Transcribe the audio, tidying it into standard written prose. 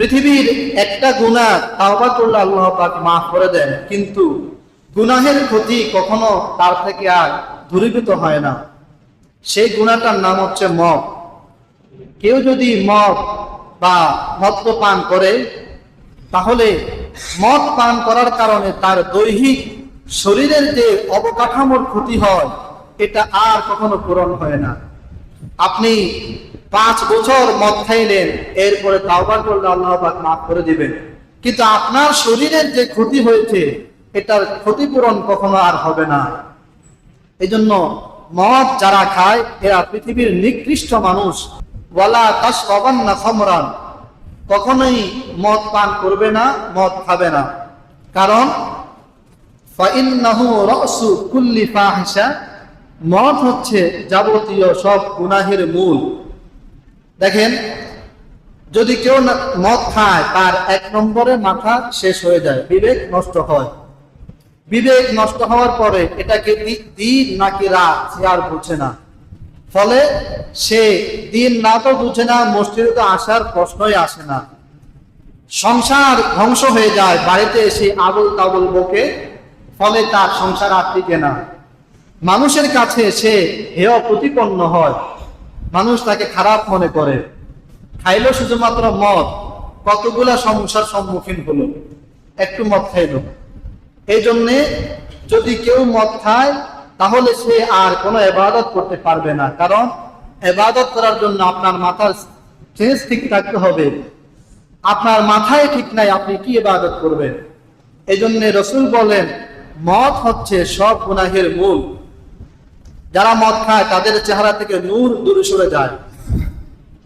পৃথিবীর একটা গুনাহ তাওবা করলে আল্লাহ পাক মাফ করে দেন, কিন্তু গুনাহের ক্ষতি কখনো তার থেকে আর দূরীভূত হয় না। সেই গুনাহটার নাম হচ্ছে মদ। কেউ যদি মদ বা মদ্যপান করে, তাহলে মদ পান করার কারণে তার দৈহিক শরীরের যে অবকাঠামোর ক্ষতি হয়, এটা আর কখনো পূরণ হয় না। আপনি 5 বছর মদ খাইলেন, এরপরে তাওবা করলে আল্লাহ পাক মাফ করে দিবেন, কিন্তু আপনার শরীরের যে ক্ষতি হয়েছে এটার ক্ষতিপূরণ কখনো আর হবে না। এজন্য মদ যারা খায় এরা পৃথিবীর নিকৃষ্ট মানুষ। ওয়ালা তাশরাবান্না খামরান, কখনোই মদ পান করবে না, মদ খাবে না। কারণ ফাইন্নাহু রাসু কুল্লি ফাহিশা, মদ হচ্ছে যাবতীয় সব গুনাহের মূল। দেখেন, যদি কেউ মদ খায়, তার 1 নম্বরে মাথা শেষ হয়ে যায়, বিবেক নষ্ট হয়। বিবেক নষ্ট হওয়ার পরে এটাকে দিন নাকি রাত সে আর বুঝে না। ফলে সে দিন না তো বুঝে না, মসজিদে তো আসার প্রশ্নই আসে না। সংসার ধ্বংস হয়ে যায়, বাড়িতে এসে আবল তাবল বকে, ফলে তার সংসার আর টিকে না। মানুষের কাছে সে হেয় প্রতিপন্ন হয়, মানুষ তাকে খারাপ মনে করে। খাইলো শুধুমাত্র মদ, কতগুলা সমস্যার সম্মুখীন হলো, একটু মদ খাইলো। এই জন্যে যদি কেউ মদ খায়, তাহলে সে আর কোনো ইবাদত করতে পারবে না। কারণ ইবাদত করার জন্য আপনার মাথার সেন্স ঠিক থাকতে হবে। আপনার মাথায় ঠিক নাই, আপনি কি ইবাদত করবেন? এই জন্য রাসূল বলেন, মদ হচ্ছে সব গুনাহের মূল। যারা মদ খায় তাদের চেহারা থেকে নূর দূরে সরে যায়।